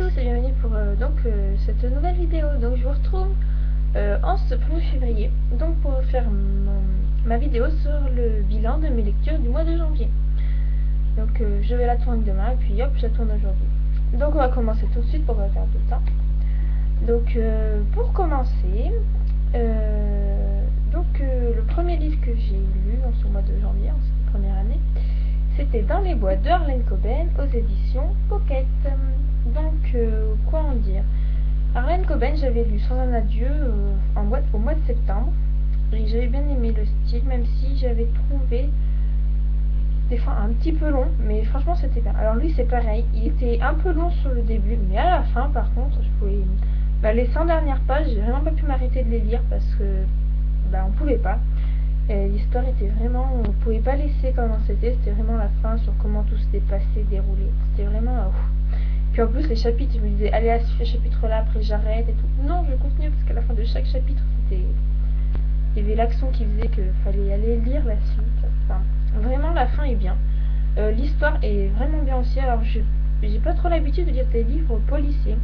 tous et bienvenue pour cette nouvelle vidéo. Donc je vous retrouve en ce 1er février donc pour faire ma vidéo sur le bilan de mes lectures du mois de janvier. Donc je vais la tourner demain et puis hop, je la tourne aujourd'hui. Donc on va commencer tout de suite pour pas perdre de temps. Donc pour commencer, le premier livre que j'ai lu en ce mois de janvier, en cette première année, c'était Dans les bois de Harlan Coben aux éditions Pocket. Donc, quoi en dire? Harlan Coben, j'avais lu Sans un adieu au mois de septembre. Et j'avais bien aimé le style, même si j'avais trouvé des fois un petit peu long, mais franchement c'était bien. Alors lui c'est pareil, il était un peu long sur le début, mais à la fin par contre, je pouvais... les 100 dernières pages, j'ai vraiment pas pu m'arrêter de les lire parce que on pouvait pas. L'histoire était vraiment, on ne pouvait pas laisser comment c'était vraiment la fin sur comment tout s'était passé, déroulé. C'était vraiment Puis en plus les chapitres, je me disais allez à ce chapitre là, après j'arrête et tout. Non, je continue parce qu'à la fin de chaque chapitre, il y avait l'action qui faisait qu'il fallait aller lire la suite. Enfin, vraiment la fin est bien. L'histoire est vraiment bien aussi. Alors j'ai pas trop l'habitude de lire des livres policiers.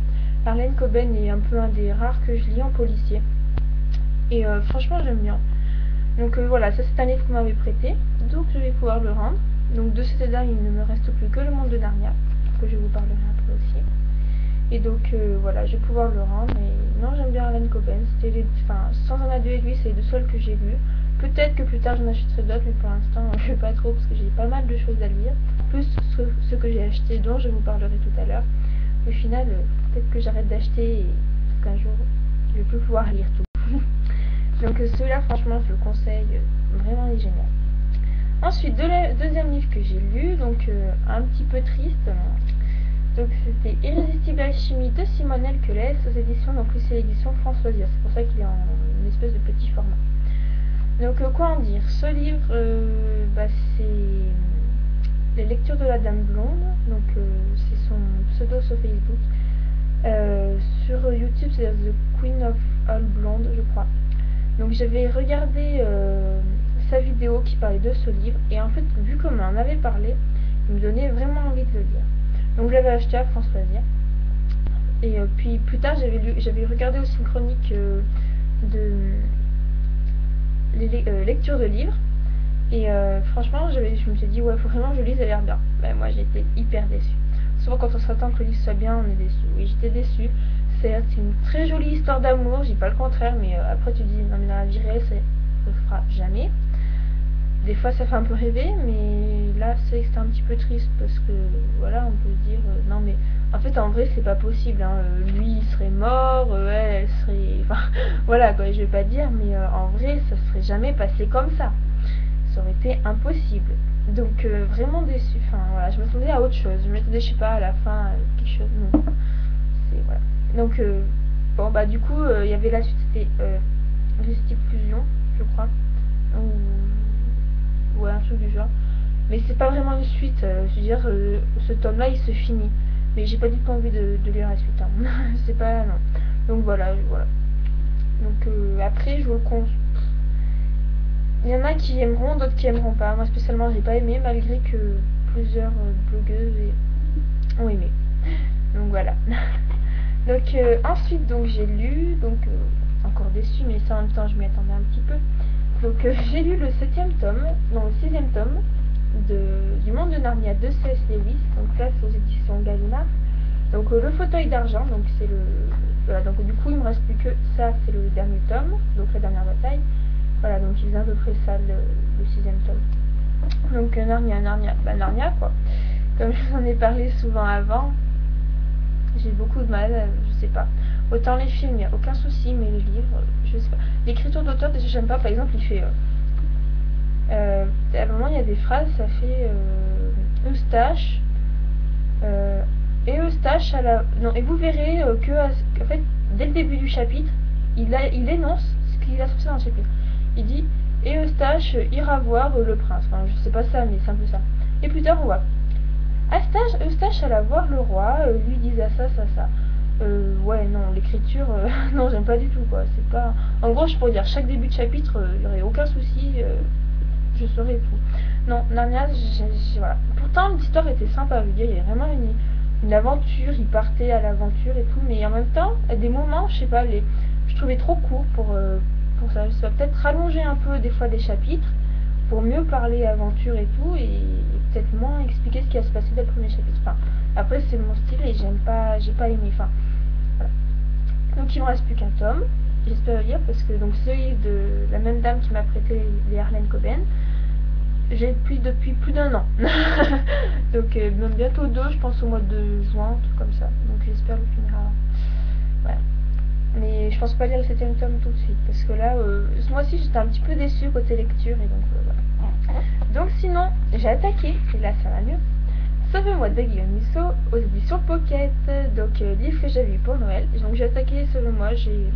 Harlan Coben est un peu un des rares que je lis en policier. Et franchement j'aime bien. Donc voilà, ça c'est un livre que vous m'avez prêté, donc je vais pouvoir le rendre. Donc de cet œuvre, il ne me reste plus que Le Monde de Narnia, que je vous parlerai après aussi. Et donc voilà, je vais pouvoir le rendre. Et non, j'aime bien Harlan Coben. C'était Sans un adieu et lui, c'est les deux seuls que j'ai lus. Peut-être que plus tard j'en achèterai d'autres, mais pour l'instant je ne vais pas trop parce que j'ai pas mal de choses à lire. Plus ce que j'ai acheté, dont je vous parlerai tout à l'heure. Au final, peut-être que j'arrête d'acheter et qu'un jour je vais plus pouvoir lire tout. Donc celui-là, franchement, je le conseille, vraiment, il est génial. Ensuite, deuxième livre que j'ai lu, donc un petit peu triste. Donc c'était Irrésistible Alchimie de Simone Elkeles aux éditions, donc c'est l'édition Françoisia. C'est pour ça qu'il est en une espèce de petit format. Donc quoi en dire? Ce livre, c'est les lectures de la Dame Blonde. Donc c'est son pseudo sur Facebook. Sur YouTube, c'est The Queen of All Blonde, je crois. Donc j'avais regardé sa vidéo qui parlait de ce livre et en fait vu qu'on en avait parlé, il me donnait vraiment envie de le lire. Donc je l'avais acheté à Françoisia. Et puis plus tard j'avais regardé aussi une chronique de lecture de livres. Et franchement je me suis dit ouais, faut vraiment que je lise, ça a l'air bien. Moi j'étais hyper déçue. Souvent quand on s'attend que le livre soit bien, on est déçu. Oui, j'étais déçue. C'est une très jolie histoire d'amour, je dis pas le contraire, mais après tu dis non mais dans la vie réelle ça se fera jamais. Des fois ça fait un peu rêver, mais là c'est que c'est un petit peu triste parce que voilà, on peut se dire non mais en fait en vrai c'est pas possible, hein. Lui il serait mort, elle serait... Enfin voilà quoi, je vais pas dire, mais en vrai ça serait jamais passé comme ça. Ça aurait été impossible. Donc vraiment déçue, enfin voilà, je m'attendais à autre chose, je m'attendais je sais pas à la fin quelque chose, non. C'est voilà. Donc du coup il y avait la suite, c'était Irrésistible Fusion, je crois, ou ouais, un truc du genre, mais c'est pas vraiment une suite. Je veux dire, ce tome là il se finit, mais j'ai pas du tout envie de lire la suite, hein. C'est pas, non. Donc voilà. Donc après je vous le conseille. Il y en a qui aimeront, d'autres qui aimeront pas. Moi spécialement j'ai pas aimé, malgré que plusieurs blogueuses ont aimé. Donc voilà. Donc ensuite j'ai lu, encore déçu, mais ça en même temps je m'y attendais un petit peu. Donc j'ai lu le 7e tome, non le 6e tome du Monde de Narnia de C.S. Lewis, donc là c'est aux éditions Gallimard. Donc le fauteuil d'argent, donc c'est le... Voilà, donc du coup il me reste plus que ça, c'est le dernier tome, donc la dernière bataille. Voilà, donc il faisait à peu près ça le 6e tome. Donc Narnia quoi. Comme je vous en ai parlé souvent avant, j'ai beaucoup de mal, je sais pas. Autant les films, il n'y a aucun souci, mais les livres, je sais pas. L'écriture d'auteur, déjà j'aime pas, par exemple, il fait... à un moment, il y a des phrases, ça fait... Eustache... et Eustache à la... Non, et vous verrez que, en fait, dès le début du chapitre, il énonce ce qu'il a sorti dans le chapitre. Il dit, et Eustache ira voir le prince. Enfin, je sais pas ça, mais c'est un peu ça. Et plus tard, on voit... Eustache alla voir le roi, lui disait ça. Ouais, non, l'écriture, non, j'aime pas du tout, quoi. C'est pas... En gros, je pourrais dire, chaque début de chapitre, il y aurait aucun souci, je saurais tout. Non, Narnia, voilà. Pourtant, l'histoire était sympa, je veux dire, il y a vraiment une aventure, il partait à l'aventure et tout, mais en même temps, à des moments, je sais pas, je trouvais trop court pour ça. Ça va peut-être rallonger un peu des fois des chapitres pour mieux parler aventure et tout, et peut-être moins expliquer ce qui va se passer dans le premier chapitre. Enfin, après c'est mon style et j'ai pas aimé. Enfin, voilà. Donc il me reste plus qu'un tome. J'espère le lire parce que donc celui de la même dame qui m'a prêté les Harlan Coben, j'ai depuis plus d'un an. Donc même bientôt deux, je pense au mois de juin, tout comme ça. Donc j'espère le finir avant. Voilà. Mais je pense pas lire le 7ème tome tout de suite parce que là, ce mois-ci j'étais un petit peu déçue côté lecture et donc voilà. Donc sinon, j'ai attaqué, et là ça va mieux, Sauve-moi de Guillaume Musso aux éditions Pocket. Donc livre que j'avais eu pour Noël. Donc j'ai attaqué Sauve-moi, j'ai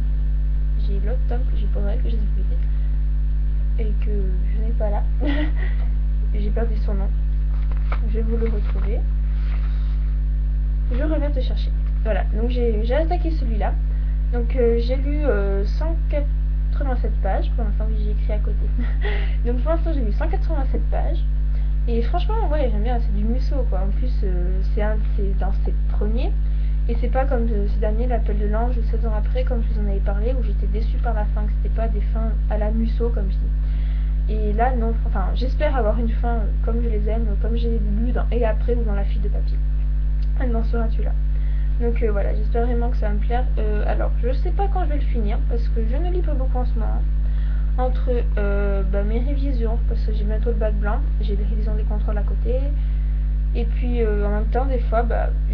l'autre tome que j'ai pour Noël que j'ai découvert et que je n'ai pas là. J'ai perdu son nom. Je vais vous le retrouver. Je reviens te chercher. Voilà, donc j'ai attaqué celui-là. Donc j'ai lu 187 pages. Pour l'instant, oui, j'ai écrit à côté. Donc pour l'instant, j'ai lu 187 pages. Et franchement, ouais, j'aime bien, c'est du Musso quoi. En plus, c'est dans ses premiers. Et c'est pas comme ce dernier, L'Appel de l'Ange, 16 ans après, comme je vous en avais parlé, où j'étais déçue par la fin, que c'était pas des fins à la Musso, comme je dis. Et là, non, enfin, j'espère avoir une fin comme je les aime, comme j'ai lu dans Et après ou dans La Fille de papier. Dans ce là. Donc voilà, j'espère vraiment que ça va me plaire. Alors, je sais pas quand je vais le finir, parce que je ne lis pas beaucoup en ce moment. Entre mes révisions, parce que j'ai bientôt le bac blanc, j'ai des révisions des contrôles à côté. Et puis en même temps, des fois,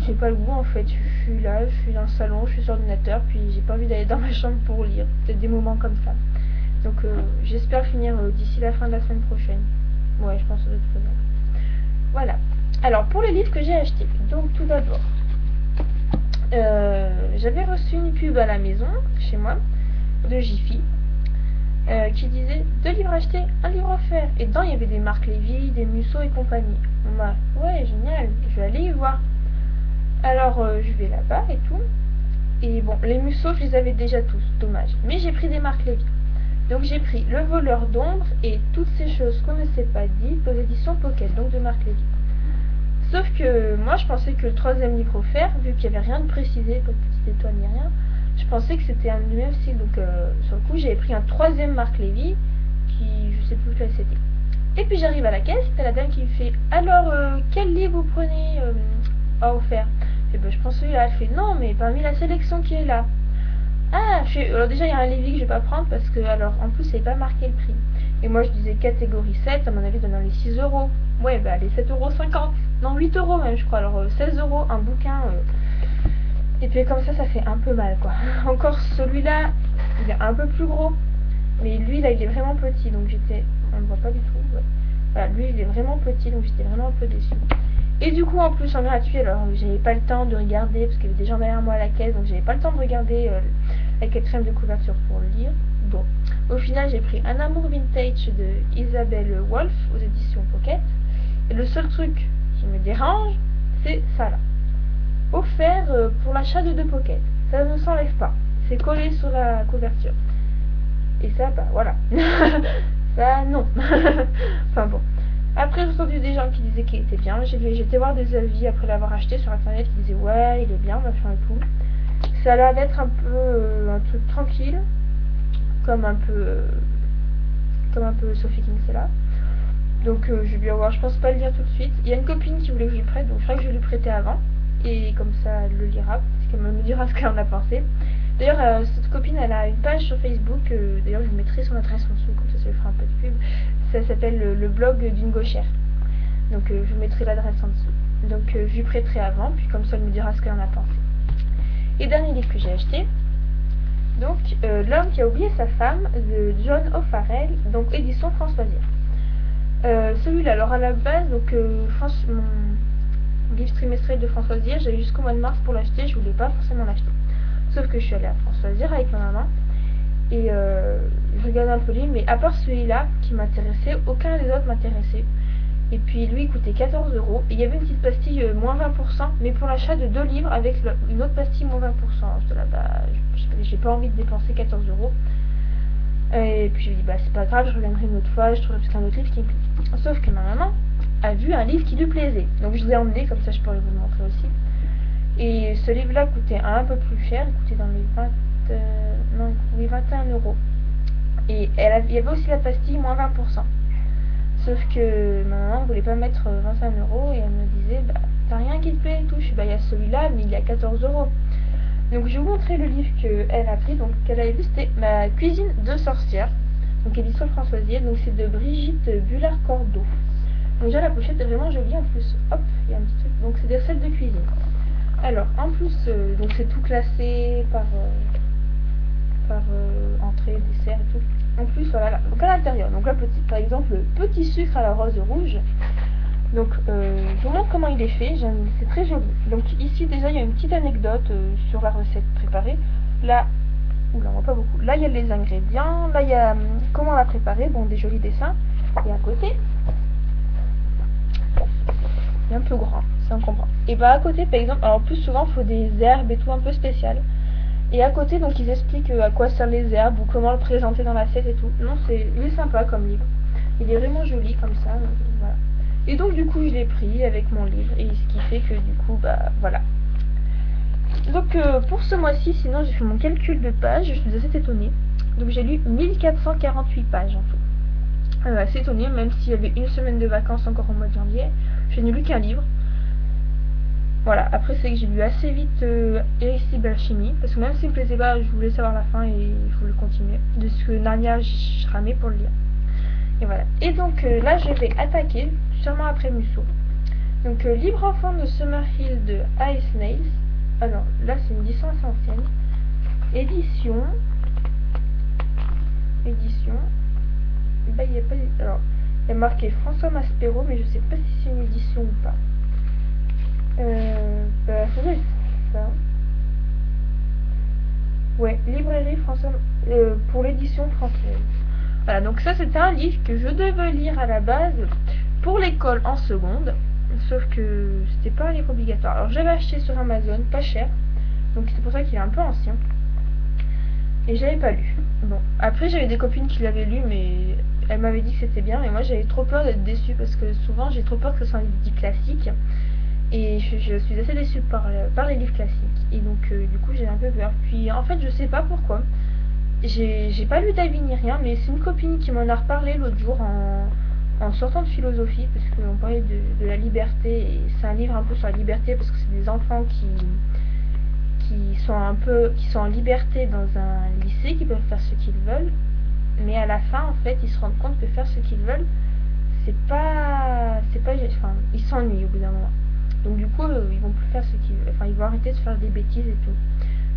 j'ai pas le goût en fait. Je suis là, je suis dans le salon, je suis sur l'ordinateur, puis j'ai pas envie d'aller dans ma chambre pour lire. Peut-être des moments comme ça. Donc j'espère finir d'ici la fin de la semaine prochaine. Ouais, je pense que ça doit être faisable. Voilà. Alors pour les livres que j'ai achetés, donc tout d'abord, j'avais reçu une pub à la maison, chez moi, de Jiffy, qui disait 2 livres achetés, 1 livre offert. Et dedans il y avait des Marc Lévy, des Musso et compagnie. Ouais, génial, je vais aller y voir. Alors je vais là-bas et tout. Et bon, les Musso je les avais déjà tous, dommage. Mais j'ai pris des Marc Lévy. Donc j'ai pris Le Voleur d'ombre et Toutes ces choses qu'on ne s'est pas dites aux éditions Pocket, donc de Marc Lévy. Sauf que moi je pensais que le 3e livre offert, vu qu'il n'y avait rien de précisé, pas de petite étoile ni rien, je pensais que c'était un du même style. Donc sur le coup j'avais pris un 3e Marc Lévy, qui je sais plus quel c'était. Et puis j'arrive à la caisse, t'as la dame qui me fait alors quel livre vous prenez à offert. Je prends celui-là. Elle fait non mais parmi la sélection qui est là. Ah, alors déjà il y a un Lévy que je vais pas prendre parce que alors en plus c'est pas marqué le prix. Et moi je disais catégorie 7, à mon avis donnant les 6 euros. Ouais bah les 7,50€. Non 8 euros même je crois. Alors 16 euros un bouquin. Et puis comme ça fait un peu mal quoi. Encore celui-là il est un peu plus gros. Mais lui là il est vraiment petit donc on ne voit pas du tout. Ouais. Voilà, lui il est vraiment petit donc j'étais vraiment un peu déçue. Et du coup en plus en gratuit, alors j'avais pas le temps de regarder parce qu'il y avait des gens derrière moi à la caisse, donc j'avais pas le temps de regarder la quatrième de couverture pour le lire. Bon, au final j'ai pris Un amour vintage de Isabelle Wolf aux éditions Pocket. Et le seul truc qui me dérange, c'est ça là. Offert pour l'achat de 2 Pocket. Ça ne s'enlève pas, c'est collé sur la couverture. Et ça, bah voilà. Ça non. Enfin bon. Après j'ai entendu des gens qui disaient qu'il était bien. J'étais voir des avis après l'avoir acheté sur internet qui disaient ouais il est bien, machin et tout. Ça a l'air d'être un peu un truc tranquille, comme un peu Sophie Kinsella là. Donc je vais bien voir, je pense pas le lire tout de suite. Il y a une copine qui voulait que je lui prête, donc je ferai que je lui prêter avant. Et comme ça elle le lira, parce qu'elle me dira ce qu'elle en a pensé. D'ailleurs cette copine elle a une page sur Facebook, d'ailleurs je vous mettrai son adresse en dessous, comme ça lui fera un peu de pub. Ça s'appelle le blog d'une gauchère. Donc je vous mettrai l'adresse en dessous. Donc je lui prêterai avant, puis comme ça elle me dira ce qu'elle en a pensé. Et dernier livre que j'ai acheté, donc L'homme qui a oublié sa femme de John O'Farrell, donc édition Françoisière. Celui-là, alors à la base, donc mon livre trimestriel de Françoisière, j'avais jusqu'au mois de mars pour l'acheter, je voulais pas forcément l'acheter. Sauf que je suis allée à Françoisière avec ma maman et je regardais un peu les livres, mais à part celui-là qui m'intéressait, aucun des autres m'intéressait. Et puis lui il coûtait 14 euros et il y avait une petite pastille moins 20%, mais pour l'achat de 2 livres avec une autre pastille moins 20%. J'étais là, j'ai pas envie de dépenser 14 euros. Et puis je me dis c'est pas grave, je reviendrai une autre fois, je trouverai peut-être un autre livre qui me plaît. Sauf que ma maman a vu un livre qui lui plaisait, donc je l'ai emmené, comme ça je pourrais vous le montrer aussi. Et ce livre-là coûtait un peu plus cher, il coûtait dans les 21 euros. Et il y avait aussi la pastille moins 20%. Sauf que ma maman voulait pas mettre 25 euros et elle me disait bah t'as rien qui te plaît et tout. Je suis bah il y a celui-là mais il y a 14 euros. Donc je vais vous montrer le livre qu'elle a pris, donc qu'elle avait lu, c'était Ma cuisine de sorcière, donc édition Françoisier, donc c'est de Brigitte Bullard-Cordeau. Donc déjà la pochette est vraiment jolie en plus, hop, il y a un petit truc, donc c'est des recettes de cuisine. Alors en plus, donc c'est tout classé par entrée, dessert et tout. En plus voilà, donc à l'intérieur, donc là par exemple le petit sucre à la rose rouge. Donc je vous montre comment il est fait, c'est très joli. Donc ici déjà il y a une petite anecdote sur la recette préparée. Là, oula on voit pas beaucoup, là il y a les ingrédients, là il y a comment la préparer, bon des jolis dessins. Et à côté, il est un peu grand, ça on comprend. Et bah à côté par exemple, alors plus souvent il faut des herbes et tout un peu spécial. Et à côté donc ils expliquent à quoi servent les herbes ou comment le présenter dans l'assiette et tout. Non il est sympa comme livre, il est vraiment joli comme ça, voilà. Et donc du coup je l'ai pris avec mon livre et ce qui fait que du coup bah voilà. Donc pour ce mois-ci sinon j'ai fait mon calcul de pages, je suis assez étonnée. Donc j'ai lu 1448 pages en tout. Assez étonnée même s'il y avait une semaine de vacances encore au mois de janvier. Je n'ai lu qu'un livre. Voilà, après c'est que j'ai lu assez vite Irrésistible Alchimie, parce que même s'il me plaisait pas, je voulais savoir la fin et je voulais continuer. De ce que Narnia, je ramais pour le lire. Et voilà. Et donc là je vais attaquer, sûrement après Musso. Donc Libre enfant de Summerhill de Ice Nails. Alors là c'est une édition assez ancienne. Édition. Bah il n'y a pas. Alors il y a marqué François Maspero, mais je sais pas si c'est une édition ou pas. Bah ça doit être ça. Ouais, librairie François pour l'édition française. Voilà, donc ça c'était un livre que je devais lire à la base pour l'école en seconde, sauf que c'était pas un livre obligatoire. Alors j'avais acheté sur Amazon, pas cher, donc c'est pour ça qu'il est un peu ancien. Et j'avais pas lu. Bon, après j'avais des copines qui l'avaient lu, mais elles m'avaient dit que c'était bien, mais moi j'avais trop peur d'être déçue, parce que souvent j'ai trop peur que ce soit un livre dit classique, et je suis assez déçue par les livres classiques, et donc du coup j'ai un peu peur. Puis en fait je sais pas pourquoi, j'ai pas lu d'avis ni rien, mais c'est une copine qui m'en a reparlé l'autre jour en sortant de philosophie, parce qu'on parlait de la liberté, et c'est un livre un peu sur la liberté, parce que c'est des enfants qui sont en liberté dans un lycée, qui peuvent faire ce qu'ils veulent, mais à la fin en fait ils se rendent compte que faire ce qu'ils veulent c'est pas enfin ils s'ennuient au bout d'un moment, donc du coup ils vont plus faire ce qu'ils veulent, enfin ils vont arrêter de faire des bêtises et tout.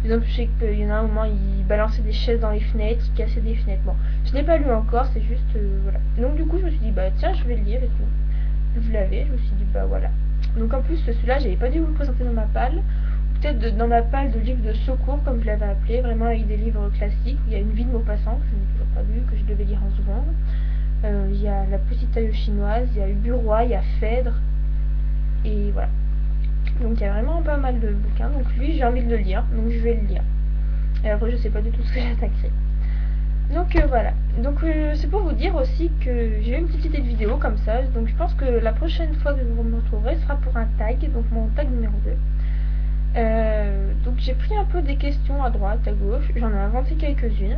Par exemple, je sais qu'il y en a un moment, ils balançaient des chaises dans les fenêtres, ils cassaient des fenêtres. Bon, je n'ai pas lu encore, c'est juste voilà. Donc du coup je me suis dit bah tiens je vais le lire et tout. Je l'avais, je me suis dit bah voilà. Donc en plus celui-là j'avais pas dû vous le présenter dans ma palle, peut-être dans ma palle de livres de secours comme je l'avais appelé, vraiment avec des livres classiques où il y a Une vie de Maupassant que je n'ai toujours pas lu, que je devais lire en seconde. Il y a La petite taille chinoise, il y a Uburoy, il y a Phèdre, et voilà. Donc il y a vraiment pas mal de bouquins, donc lui j'ai envie de le lire, donc je vais le lire. Et après je sais pas du tout ce que j'attaquerai. Donc voilà, donc c'est pour vous dire aussi que j'ai eu une petite idée de vidéo comme ça, donc je pense que la prochaine fois que vous me retrouverez sera pour un tag, donc mon tag numéro 2. Donc j'ai pris un peu des questions à droite, à gauche, j'en ai inventé quelques-unes.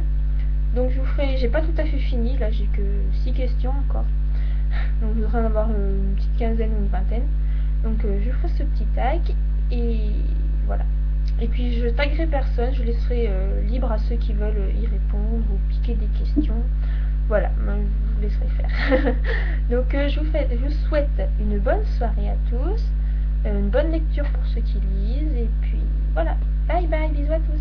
Donc je vous ferai, j'ai pas tout à fait fini, là j'ai que 6 questions encore. Donc je devrais en avoir une petite quinzaine ou une vingtaine. Donc je ferai ce petit tag et voilà. Et puis je taguerai personne, je laisserai libre à ceux qui veulent y répondre ou piquer des questions. Voilà, moi, je vous laisserai faire. Donc je vous souhaite une bonne soirée à tous, une bonne lecture pour ceux qui lisent, et puis voilà. Bye bye, bisous à tous.